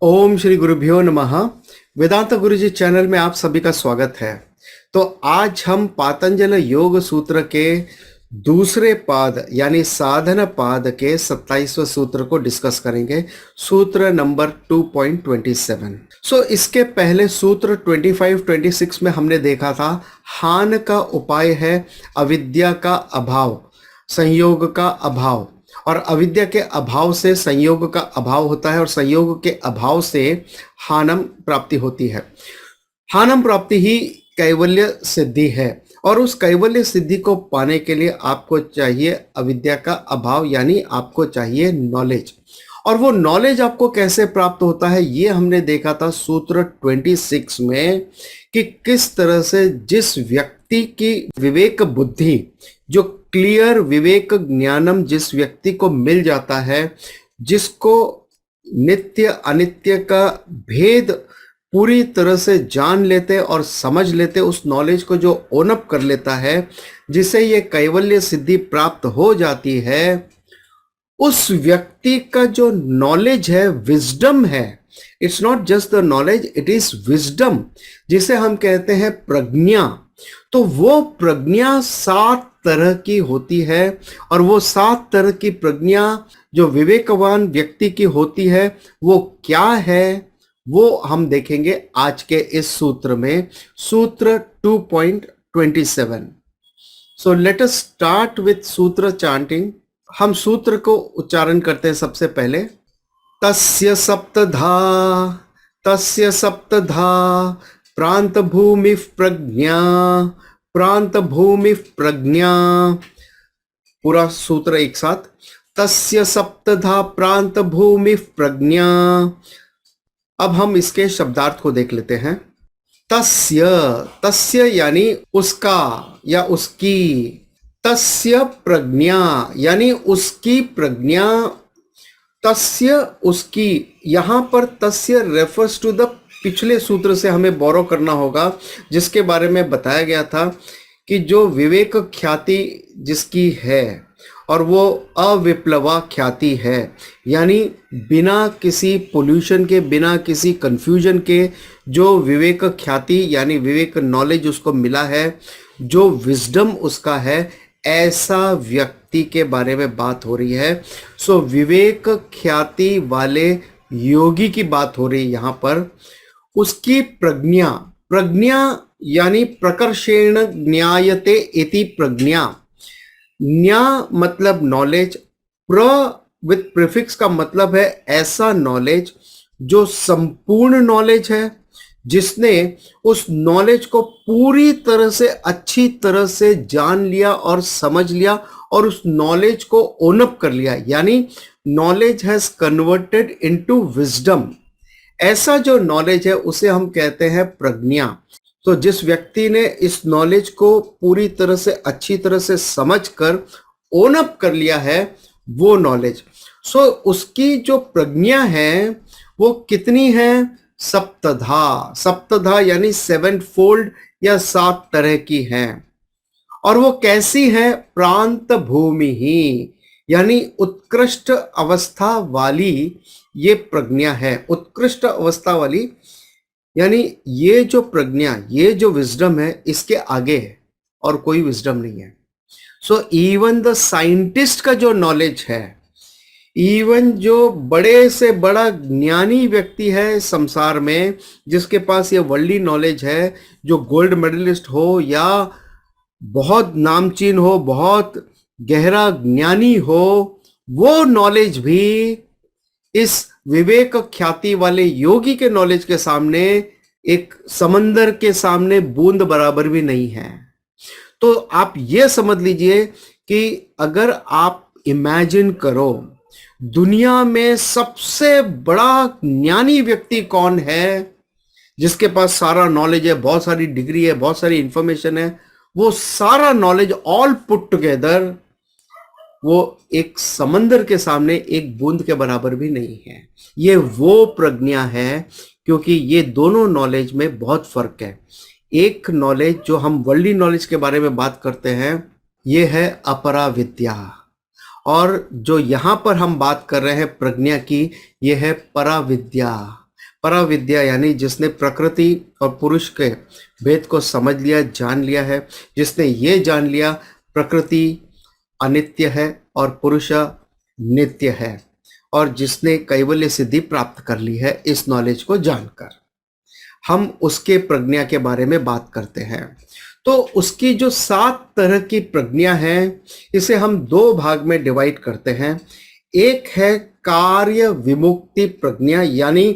ओम श्री गुरुभ्यो नमः। वेदांत गुरुजी चैनल में आप सभी का स्वागत है। तो आज हम पातंजल योग सूत्र के दूसरे पाद यानी साधन पाद के 27वें सूत्र को डिस्कस करेंगे, सूत्र नंबर 2.27। इसके पहले सूत्र 25-26 में हमने देखा था हान का उपाय है अविद्या का अभाव, संयोग का अभाव, और अविद्या के अभाव से संयोग का अभाव होता है और संयोग के अभाव से हानम प्राप्ति होती है। हानम प्राप्ति ही कैवल्य सिद्धि है और उस कैवल्य सिद्धि को पाने के लिए आपको चाहिए अविद्या का अभाव, यानी आपको चाहिए नॉलेज। और वो नॉलेज आपको कैसे प्राप्त होता है ये हमने देखा था सूत्र 26 में कि किस तरह से जिस व्यक्ति की विवेक बुद्धि, जो क्लियर विवेक ज्ञानम जिस व्यक्ति को मिल जाता है, जिसको नित्य अनित्य का भेद पूरी तरह से जान लेते और समझ लेते, उस नॉलेज को जो ओनअप कर लेता है, जिसे ये कैवल्य सिद्धि प्राप्त हो जाती है, उस व्यक्ति का जो नॉलेज है, विजडम है। It's not just the knowledge, it is wisdom, जिसे हम कहते हैं प्रज्ञा। तो वो प्रज्ञा 7 तरह की होती है और वो 7 तरह की प्रज्ञा जो विवेकवान व्यक्ति की होती है वो क्या है, वो हम देखेंगे आज के इस सूत्र में, सूत्र 2.27। So let us start with सूत्र चांटिंग। हम सूत्र को उच्चारण करते हैं सबसे पहले। तस्य सप्तधा प्रांत भूमि प्रज्ञा, प्रांत भूमि प्रज्ञा। पूरा सूत्र एक साथ। तस्य सप्तधा प्रांत भूमि प्रज्ञा। अब हम इसके शब्दार्थ को देख लेते हैं। तस्य, तस्य यानी उसका या उसकी, तस्य प्रज्ञा यानी उसकी प्रज्ञा, तस्य उसकी। यहां पर तस्य रेफर्स टू द पिछले सूत्र से हमें बोरो करना होगा, जिसके बारे में बताया गया था कि जो विवेक ख्याति जिसकी है और वो अविप्लवा ख्याति है, यानी बिना किसी पोल्यूशन के, बिना किसी कंफ्यूजन के जो विवेक ख्याति यानी विवेक नॉलेज उसको मिला है, जो विजडम उसका है, ऐसा व्यक्ति के बारे में बात हो रही है। सो विवेक ख्याति वाले योगी की बात हो रही है यहां पर। उसकी प्रज्ञा, प्रज्ञा यानी प्रकर्षेण ज्ञायते इति प्रज्ञा। न्या मतलब नॉलेज, प्र विथ प्रीफिक्स का मतलब है ऐसा नॉलेज जो संपूर्ण नॉलेज है, जिसने उस नॉलेज को पूरी तरह से अच्छी तरह से जान लिया और समझ लिया और उस नॉलेज को ओनअप कर लिया, यानी knowledge has converted into wisdom. ऐसा जो नॉलेज है उसे हम कहते हैं प्रज्ञा। तो जिस व्यक्ति ने इस नॉलेज को पूरी तरह से अच्छी तरह से समझकर ओनअप कर लिया है वो नॉलेज। उसकी जो प्रज्ञा है वो कितनी है? सप्तधा। सप्तधा यानी 7 फोल्ड या 7 तरह की है। और वो कैसी है? प्रांत भूमि ही, यानी उत्कृष्ट अवस्था वाली ये प्रज्ञा है। उत्कृष्ट अवस्था वाली यानी ये जो प्रज्ञा, ये जो विजडम है, इसके आगे है और कोई विजडम नहीं है। सो इवन द साइंटिस्ट का जो नॉलेज है, इवन जो बड़े से बड़ा ज्ञानी व्यक्ति है संसार में, जिसके पास ये वर्ल्डली नॉलेज है, जो गोल्ड मेडलिस्ट हो या बहुत नामचीन हो, बहुत गहरा ज्ञानी हो, वो नॉलेज भी इस विवेक ख्याति वाले योगी के नॉलेज के सामने, एक समंदर के सामने बूंद बराबर भी नहीं है। तो आप ये समझ लीजिए कि अगर आप इमेजिन करो दुनिया में सबसे बड़ा ज्ञानी व्यक्ति कौन है, जिसके पास सारा नॉलेज है, बहुत सारी डिग्री है, बहुत सारी इंफॉर्मेशन है, वो सारा नॉलेज ऑल पुट टुगेदर वो एक समंदर के सामने एक बूंद के बराबर भी नहीं है। ये वो प्रज्ञा है, क्योंकि ये दोनों नॉलेज में बहुत फर्क है। एक नॉलेज जो हम वर्ल्डली नॉलेज के बारे में बात करते हैं, ये है अपरा विद्या, और जो यहां पर हम बात कर रहे हैं प्रज्ञा की, ये है परा विद्या। पराविद्या यानी जिसने प्रकृति और पुरुष के भेद को समझ लिया, जान लिया है, जिसने ये जान लिया प्रकृति अनित्य है और पुरुष नित्य है, और जिसने कैवल्य सिद्धि प्राप्त कर ली है इस नॉलेज को जानकर, हम उसके प्रज्ञा के बारे में बात करते हैं। तो उसकी जो 7 तरह की प्रज्ञा है, इसे हम 2 भाग में डिवाइड करते हैं। एक है कार्य विमुक्ति प्रज्ञा यानी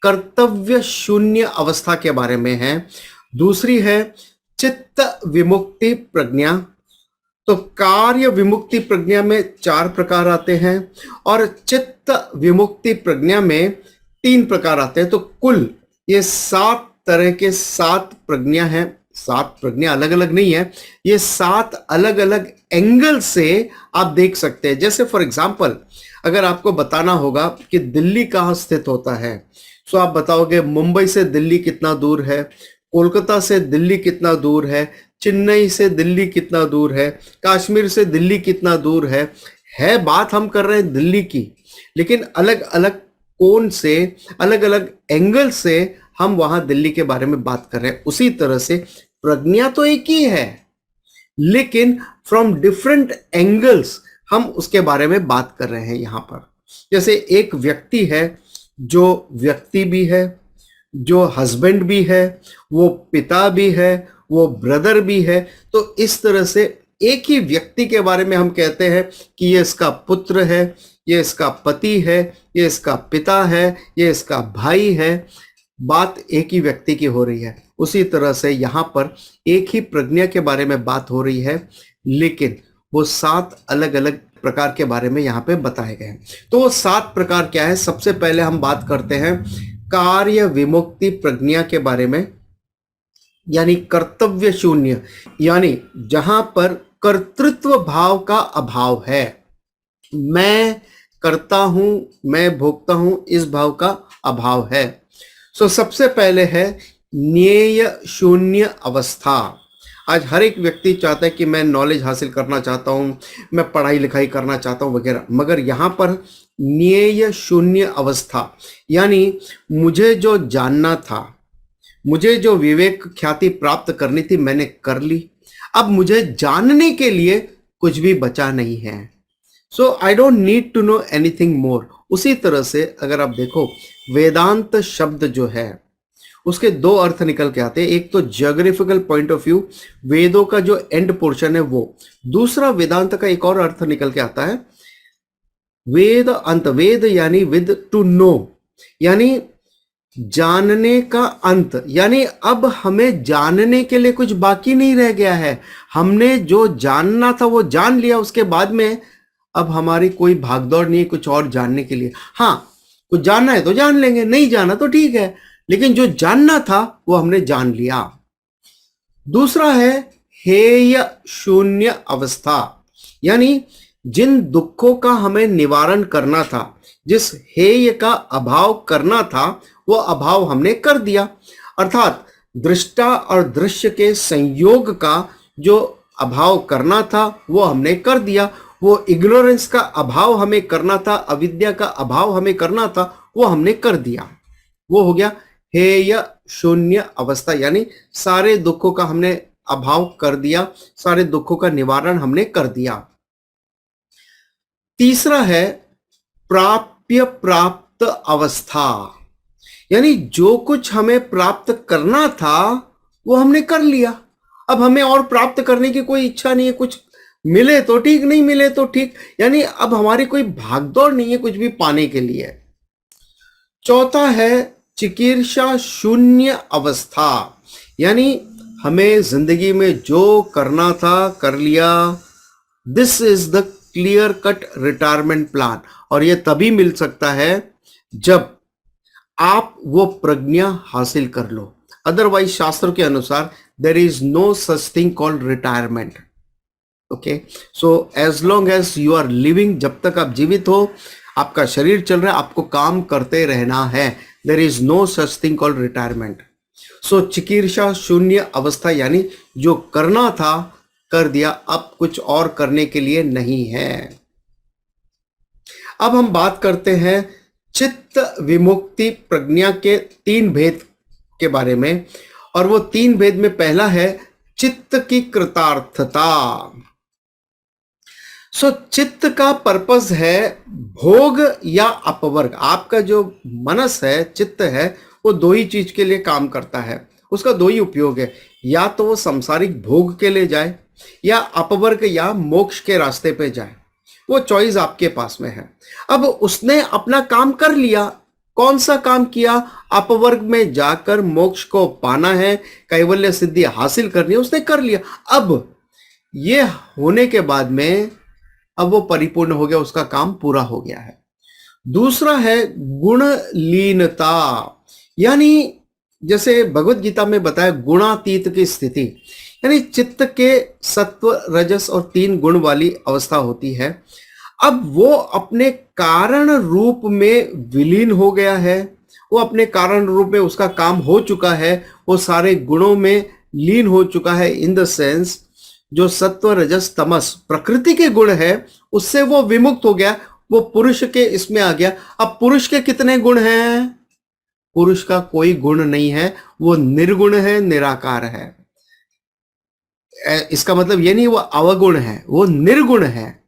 कर्तव्य शून्य अवस्था के बारे में है। दूसरी है चित्त विमुक्ति प्रज्ञा। तो कार्य विमुक्ति प्रज्ञा में 4 प्रकार आते हैं और चित्त विमुक्ति प्रज्ञा में 3 प्रकार आते हैं। तो कुल ये 7 तरह के 7 प्रज्ञा हैं। 7 प्रज्ञा अलग अलग नहीं है, ये 7 अलग अलग एंगल से आप देख सकते हैं। जैसे फॉर एग्जांपल अगर आपको बताना होगा कि दिल्ली कहाँ स्थित होता है, तो आप बताओगे मुंबई से दिल्ली कितना दूर है, कोलकाता से दिल्ली कितना दूर है, चेन्नई से दिल्ली कितना दूर है, कश्मीर से दिल्ली कितना दूर है बात हम कर रहे हैं दिल्ली की, लेकिन अलग अलग कोण से, अलग अलग एंगल से हम वहां दिल्ली के बारे में बात कर रहे हैं। उसी तरह से प्रज्ञा तो एक ही है, लेकिन फ्रॉम डिफरेंट एंगल्स हम उसके बारे में बात कर रहे हैं यहां पर। जैसे एक व्यक्ति है जो व्यक्ति भी है, जो हस्बैंड भी है, वो पिता भी है, वो ब्रदर भी है। तो इस तरह से एक ही व्यक्ति के बारे में हम कहते हैं कि ये इसका पुत्र है, ये इसका पति है, ये इसका पिता है, ये इसका भाई है। बात एक ही व्यक्ति की हो रही है। उसी तरह से यहाँ पर एक ही प्रज्ञा के बारे में बात हो रही है, लेकिन वो 7 अलग अलग प्रकार के बारे में यहाँ पे बताए गए हैं। तो वो 7 प्रकार क्या है? सबसे पहले हम बात करते हैं कार्य विमुक्ति प्रज्ञा के बारे में, यानी कर्तव्य शून्य, यानी जहां पर कर्तृत्व भाव का अभाव है। मैं करता हूं, मैं भोगता हूं, इस भाव का अभाव है। सो सबसे पहले है ज्ञेय शून्य अवस्था। आज हर एक व्यक्ति चाहता है कि मैं नॉलेज हासिल करना चाहता हूं, मैं पढ़ाई लिखाई करना चाहता हूं वगैरह, मगर यहां पर ज्ञेय शून्य अवस्था यानी मुझे जो जानना था, मुझे जो विवेक ख्याति प्राप्त करनी थी, मैंने कर ली। अब मुझे जानने के लिए कुछ भी बचा नहीं है। So I don't need to know anything more. उसी तरह से अगर आप देखो वेदांत शब्द जो है उसके 2 अर्थ निकल के आते हैं। एक तो ज्योग्राफिकल पॉइंट ऑफ व्यू, वेदों का जो एंड पोर्शन है वो। दूसरा वेदांत का एक और अर्थ निकल के आता है वेद अंत। वेद यानी विद, टू नो यानी जानने का अंत, यानी अब हमें जानने के लिए कुछ बाकी नहीं रह गया है। हमने जो जानना था वो जान लिया, उसके बाद में अब हमारी कोई भागदौड़ नहीं है कुछ और जानने के लिए। हाँ, कुछ जानना है तो जान लेंगे, नहीं जाना तो ठीक है, लेकिन जो जानना था वो हमने जान लिया। दूसरा है हेय शून्य अवस्था, यानी जिन दुखों का हमें निवारण करना था, जिस हेय का अभाव करना था, वो अभाव हमने कर दिया। अर्थात दृष्टा और दृश्य के संयोग का जो अभाव करना था वो हमने कर दिया। वो इग्नोरेंस का अभाव हमें करना था, अविद्या का अभाव हमें करना था, वो हमने कर दिया। वो हो गया हेय शून्य अवस्था, यानी सारे दुखों का हमने अभाव कर दिया, सारे दुखों का निवारण हमने कर दिया। तीसरा है प्राप्य प्राप्त अवस्था, यानी जो कुछ हमें प्राप्त करना था वो हमने कर लिया। अब हमें और प्राप्त करने की कोई इच्छा नहीं है। कुछ मिले तो ठीक, नहीं मिले तो ठीक, यानी अब हमारी कोई भागदौड़ नहीं है कुछ भी पाने के लिए। चौथा है चिकीर्षा शून्य अवस्था, यानी हमें जिंदगी में जो करना था कर लिया। This is the clear cut retirement plan, और यह तभी मिल सकता है जब आप वो प्रज्ञा हासिल कर लो। अदरवाइज शास्त्रों के अनुसार there is no such thing called retirement. Okay, so as long as you are living, जब तक आप जीवित हो, आपका शरीर चल रहा है, आपको काम करते रहना है। There is no such thing called retirement. So चिकीर्षा शून्य अवस्था, यानी जो करना था कर दिया, अब कुछ और करने के लिए नहीं है। अब हम बात करते हैं चित्त विमुक्ति प्रज्ञा के 3 भेद के बारे में, और वो 3 भेद में पहला है चित्त की कृतार्थता। चित्त का पर्पस है भोग या अपवर्ग। आपका जो मनस है, चित्त है, वो 2 ही चीज के लिए काम करता है, उसका 2 ही उपयोग है, या तो वो सांसारिक भोग के लिए जाए या अपवर्ग या मोक्ष के रास्ते पे जाए। वो चॉइस आपके पास में है। अब उसने अपना काम कर लिया। कौन सा काम किया? अपवर्ग में जाकर मोक्ष को पाना है, कैवल्य सिद्धि हासिल करनी है, उसने कर लिया। अब ये होने के बाद में अब वो परिपूर्ण हो गया, उसका काम पूरा हो गया है। दूसरा है गुण लीनता, यानी जैसे भगवत गीता में बताया गुणातीत की स्थिति, यानी चित्त के सत्व, रजस और 3 गुण वाली अवस्था होती है। अब वो अपने कारण रूप में विलीन हो गया है, वो अपने कारण रूप में उसका काम हो चुका है, वो सारे गुणों में लीन हो चुका है। इन द सेंस जो सत्व, रजस, तमस प्रकृति के गुण है, उससे वो विमुक्त हो गया, वो पुरुष के इसमें आ गया। अब पुरुष के कितने गुण हैं? पुरुष का कोई गुण नहीं है, वो निर्गुण है, निराकार है। इसका मतलब ये नहीं वो अवगुण है, वो निर्गुण है,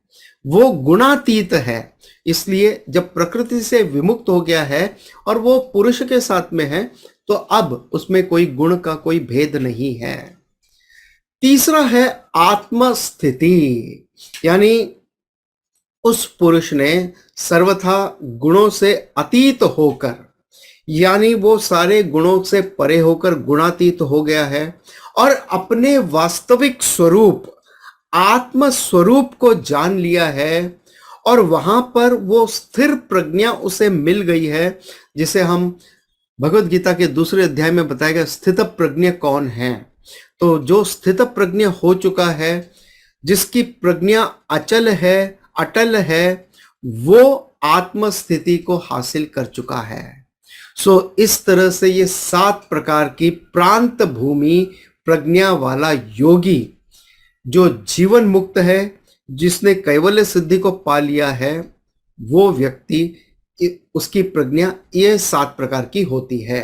वो गुणातीत है। इसलिए जब प्रकृति से विमुक्त हो गया है और वो पुरुष के साथ में है, तो अब उसमें कोई गुण का कोई भेद नहीं है। तीसरा है आत्मस्थिति, यानी उस पुरुष ने सर्वथा गुणों से अतीत होकर, यानी वो सारे गुणों से परे होकर गुणातीत हो गया है और अपने वास्तविक स्वरूप आत्म स्वरूप को जान लिया है, और वहां पर वो स्थिर प्रज्ञा उसे मिल गई है, जिसे हम भगवत गीता के दूसरे अध्याय में बताया गया स्थित प्रज्ञा कौन है। तो जो स्थित प्रज्ञा हो चुका है, जिसकी प्रज्ञा अचल है, अटल है, वो आत्म स्थिति को हासिल कर चुका है। इस तरह से ये 7 प्रकार की प्रांत भूमि प्रज्ञा वाला योगी जो जीवन मुक्त है, जिसने कैवल्य सिद्धि को पा लिया है, वो व्यक्ति, उसकी प्रज्ञा ये 7 प्रकार की होती है।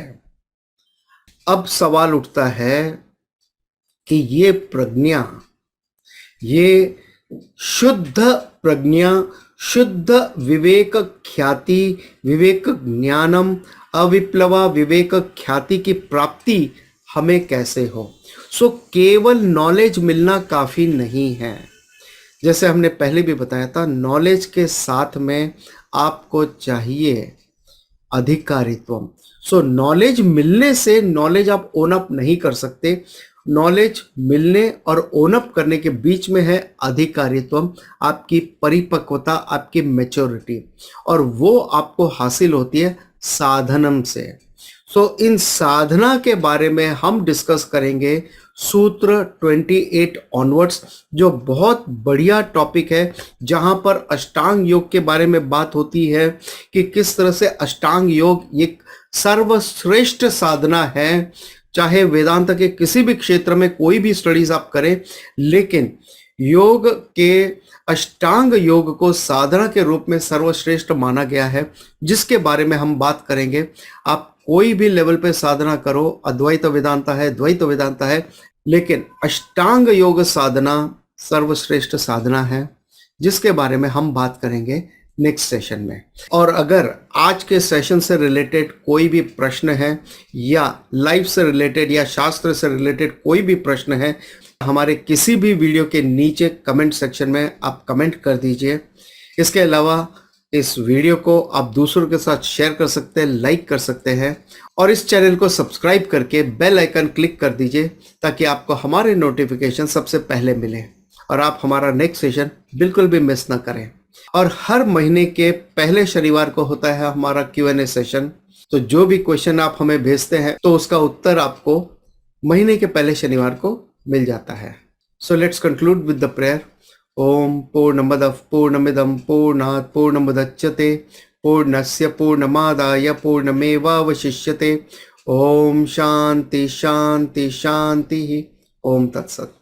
अब सवाल उठता है कि ये प्रज्ञा, ये शुद्ध प्रज्ञा, शुद्ध विवेक ख्याति, विवेक ज्ञानम, अविप्लवा विवेक ख्याति की प्राप्ति हमें कैसे हो? केवल नॉलेज मिलना काफी नहीं है। जैसे हमने पहले भी बताया था, नॉलेज के साथ में आपको चाहिए अधिकारित्व। नॉलेज मिलने से नॉलेज आप ओन अप नहीं कर सकते। नॉलेज मिलने और ओन अप करने के बीच में है अधिकारित्व, आपकी परिपक्वता, आपकी मैच्योरिटी, और वो आपको हासिल होती है साधनम से। इन साधना के बारे में हम डिस्कस करेंगे सूत्र 28 ऑनवर्ड्स, जो बहुत बढ़िया टॉपिक है, जहां पर अष्टांग योग के बारे में बात होती है कि किस तरह से अष्टांग योग एक सर्वश्रेष्ठ साधना है। चाहे वेदांत के किसी भी क्षेत्र में कोई भी स्टडीज आप करें, लेकिन योग के अष्टांग योग को साधना के रूप में सर्वश्रेष्ठ माना गया है, जिसके बारे में हम बात करेंगे। आप कोई भी लेवल पे साधना करो, अद्वैत वेदांता है, द्वैत वेदांता है, लेकिन अष्टांग योग साधना सर्वश्रेष्ठ साधना है, जिसके बारे में हम बात करेंगे नेक्स्ट सेशन में। और अगर आज के सेशन से रिलेटेड कोई भी प्रश्न है, या लाइफ से रिलेटेड या शास्त्र से रिलेटेड कोई भी प्रश्न है, हमारे किसी भी वीडियो के नीचे कमेंट सेक्शन में आप कमेंट कर दीजिए। इसके अलावा इस वीडियो को आप दूसरों के साथ शेयर कर सकते हैं, लाइक कर सकते हैं, और इस चैनल को सब्सक्राइब करके बेल आइकन क्लिक कर दीजिए, ताकि आपको हमारे नोटिफिकेशन सबसे पहले मिले और आप हमारा नेक्स्ट सेशन बिल्कुल भी मिस ना करें। और हर महीने के पहले शनिवार को होता है हमारा Q&A सेशन। तो जो भी क्वेश्चन आप हमें भेजते हैं, तो उसका उत्तर आपको महीने के पहले शनिवार को मिल जाता है। So let's conclude with the prayer. ओम पूर्णमदः पूर्णमिदं पूर्णात् पूर्णमुदच्यते पूर्णस्य पूर्णमादाय पूर्णमेवावशिष्यते। ओम शांति शांति शांति। ओम तत्सत।